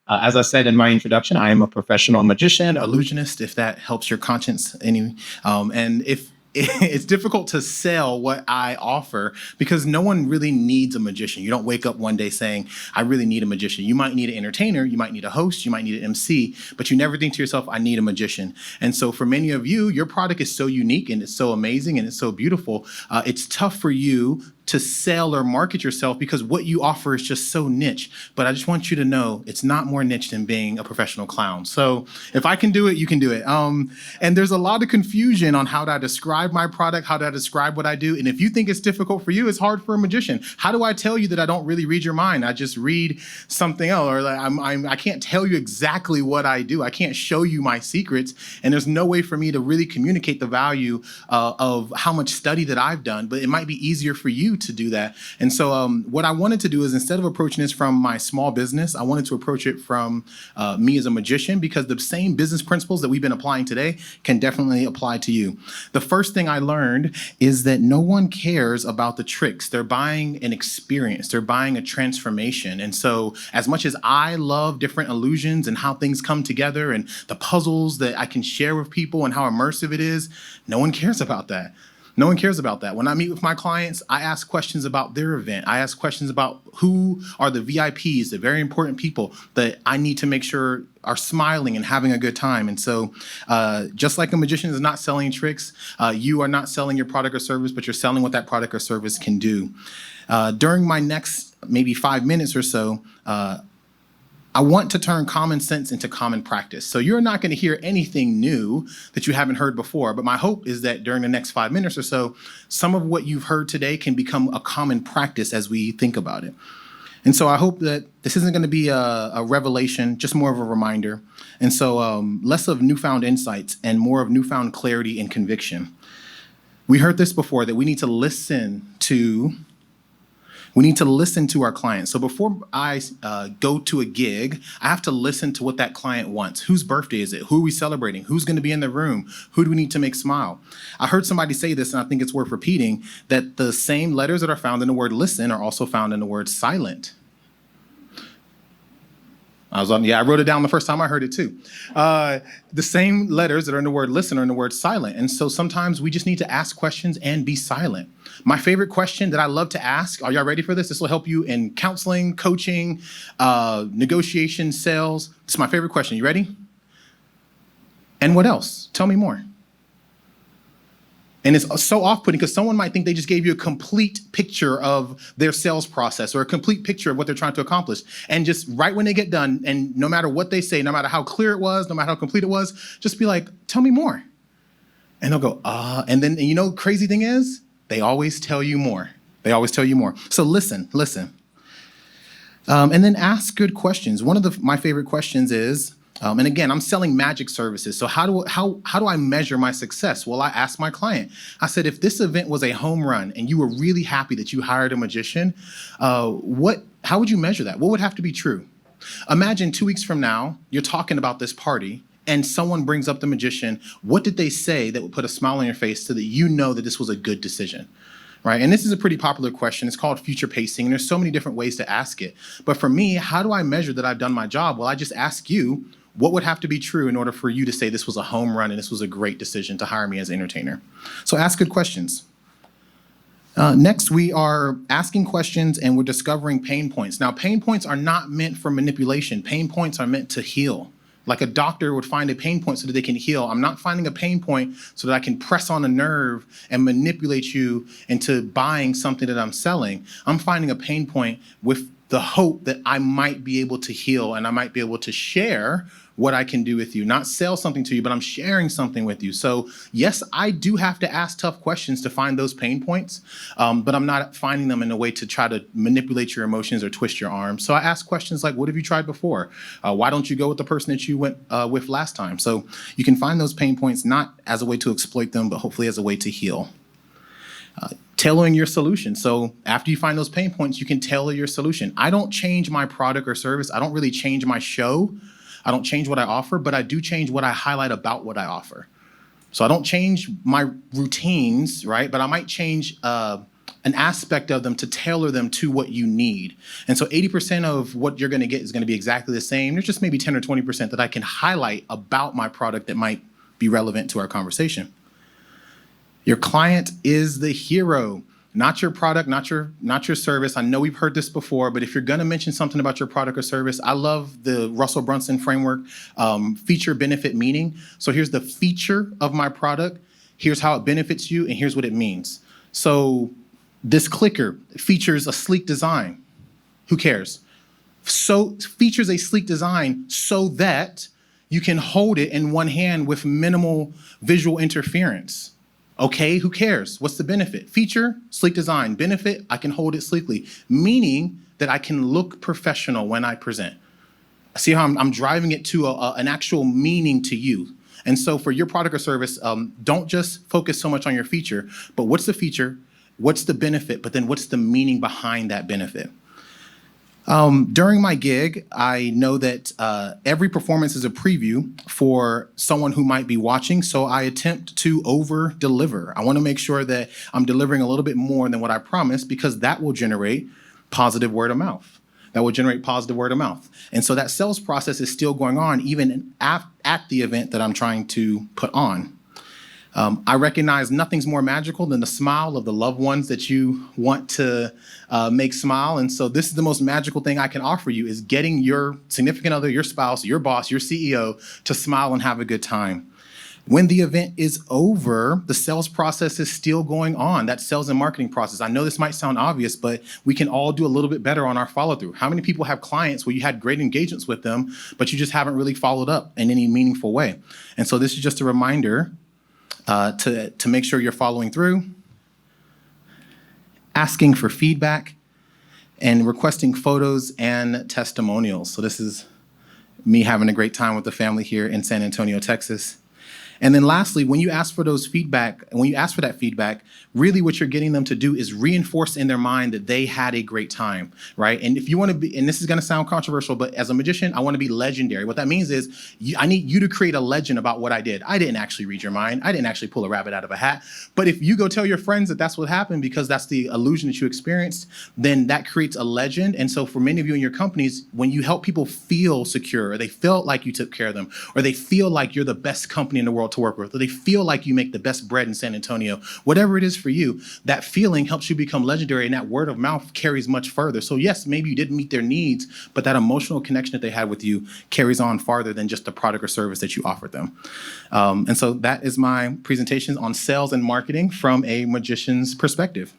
As I said in my introduction, I am a professional magician, illusionist, if that helps your conscience any. And if it's difficult to sell what I offer because no one really needs a magician. You don't wake up one day saying, I really need a magician. You might need an entertainer, you might need a host, you might need an MC, but you never think to yourself, I need a magician. And so for many of you, your product is so unique and it's so amazing and it's so beautiful. It's tough for you to sell or market yourself because what you offer is just so niche. But I just want you to know it's not more niche than being a professional clown. So if I can do it, you can do it. And there's a lot of confusion on how do I describe my product, how do I describe what I do. And if you think it's difficult for you, it's hard for a magician. How do I tell you that I don't really read your mind? I just read something else, or like I can't tell you exactly what I do. I can't show you my secrets. And there's no way for me to really communicate the value of how much study that I've done, but it might be easier for you to do that. And so what I wanted to do is instead of approaching this from my small business, I wanted to approach it from me as a magician, because the same business principles that we've been applying today can definitely apply to you. The first thing I learned is that no one cares about the tricks. They're buying an experience. They're buying a transformation. And so as much as I love different illusions and how things come together and the puzzles that I can share with people and how immersive it is, no one cares about that. No one cares about that. When I meet with my clients, I ask questions about their event. I ask questions about who are the VIPs, the very important people that I need to make sure are smiling and having a good time. And so just like a magician is not selling tricks, you are not selling your product or service, but you're selling what that product or service can do. During my next maybe 5 minutes or so, I want to turn common sense into common practice. So you're not going to hear anything new that you haven't heard before. But my hope is that during the next 5 minutes or so, some of what you've heard today can become a common practice as we think about it. And so I hope that this isn't going to be a revelation, just more of a reminder. And so less of newfound insights and more of newfound clarity and conviction. We heard this before, that we need to listen to our clients. So before I go to a gig, I have to listen to what that client wants. Whose birthday is it? Who are we celebrating? Who's going to be in the room? Who do we need to make smile? I heard somebody say this, and I think it's worth repeating, that the same letters that are found in the word listen are also found in the word silent. I wrote it down the first time I heard it too. The same letters that are in the word listen are in the word silent. And so sometimes we just need to ask questions and be silent. My favorite question that I love to ask, are y'all ready for this? This will help you in counseling, coaching, negotiation, sales. This is my favorite question. You ready? And what else? Tell me more. And it's so off-putting because someone might think they just gave you a complete picture of their sales process or a complete picture of what they're trying to accomplish. And just right when they get done, and no matter what they say, no matter how clear it was, no matter how complete it was, just be like, tell me more. And they'll go, and then, you know, crazy thing is, they always tell you more. They always tell you more. So listen. And then ask good questions. One of my favorite questions is, and again, I'm selling magic services. So how do I measure my success? Well, I asked my client. I said, if this event was a home run and you were really happy that you hired a magician, how would you measure that? What would have to be true? Imagine 2 weeks from now, you're talking about this party and someone brings up the magician. What did they say that would put a smile on your face so that you know that this was a good decision? Right? And this is a pretty popular question. It's called future pacing, and there's so many different ways to ask it. But for me, how do I measure that I've done my job? Well, I just ask you, what would have to be true in order for you to say this was a home run and this was a great decision to hire me as an entertainer? So ask good questions. Next, we are asking questions and we're discovering pain points. Now, pain points are not meant for manipulation. Pain points are meant to heal. Like a doctor would find a pain point so that they can heal. I'm not finding a pain point so that I can press on a nerve and manipulate you into buying something that I'm selling. I'm finding a pain point with the hope that I might be able to heal and I might be able to share what I can do with you, not sell something to you, but I'm sharing something with you. So yes, I do have to ask tough questions to find those pain points, but I'm not finding them in a way to try to manipulate your emotions or twist your arm. So I ask questions like, what have you tried before? Why don't you go with the person that you went with last time? So you can find those pain points not as a way to exploit them, but hopefully as a way to heal. Tailoring your solution. So after you find those pain points, you can tailor your solution. I don't change my product or service. I don't really change my show. I don't change what I offer, but I do change what I highlight about what I offer. So I don't change my routines, right? But I might change an aspect of them to tailor them to what you need. And so 80% of what you're going to get is going to be exactly the same. There's just maybe 10 or 20% that I can highlight about my product that might be relevant to our conversation. Your client is the hero, not your product, not your service. I know we've heard this before, but if you're going to mention something about your product or service, I love the Russell Brunson framework, feature, benefit, meaning. So here's the feature of my product. Here's how it benefits you, and here's what it means. So this clicker features a sleek design. Who cares? So features a sleek design so that you can hold it in one hand with minimal visual interference. Okay, who cares? What's the benefit? Feature, sleek design. Benefit, I can hold it sleekly, meaning that I can look professional when I present. See how I'm driving it to an actual meaning to you. And so for your product or service, don't just focus so much on your feature, but what's the feature? What's the benefit? But then what's the meaning behind that benefit? During my gig, I know that every performance is a preview for someone who might be watching, so I attempt to over-deliver. I want to make sure that I'm delivering a little bit more than what I promised, because that will generate positive word of mouth. And so that sales process is still going on even at the event that I'm trying to put on. I recognize nothing's more magical than the smile of the loved ones that you want to make smile. And so this is the most magical thing I can offer you, is getting your significant other, your spouse, your boss, your CEO to smile and have a good time. When the event is over, the sales process is still going on, that sales and marketing process. I know this might sound obvious, but we can all do a little bit better on our follow through. How many people have clients where you had great engagements with them, but you just haven't really followed up in any meaningful way? And so this is just a reminder to make sure you're following through, asking for feedback, and requesting photos and testimonials. So this is me having a great time with the family here in San Antonio, Texas. And then lastly, when you ask for that feedback, really what you're getting them to do is reinforce in their mind that they had a great time, right? And if you want to be, and this is going to sound controversial, but as a magician, I want to be legendary. What that means is I need you to create a legend about what I did. I didn't actually read your mind. I didn't actually pull a rabbit out of a hat. But if you go tell your friends that that's what happened because that's the illusion that you experienced, then that creates a legend. And so for many of you in your companies, when you help people feel secure, or they feel like you took care of them, or they feel like you're the best company in the world to work with, or they feel like you make the best bread in San Antonio, whatever it is for you, that feeling helps you become legendary, and that word of mouth carries much further. So yes, maybe you didn't meet their needs, but that emotional connection that they had with you carries on farther than just the product or service that you offered them. And so that is my presentation on sales and marketing from a magician's perspective.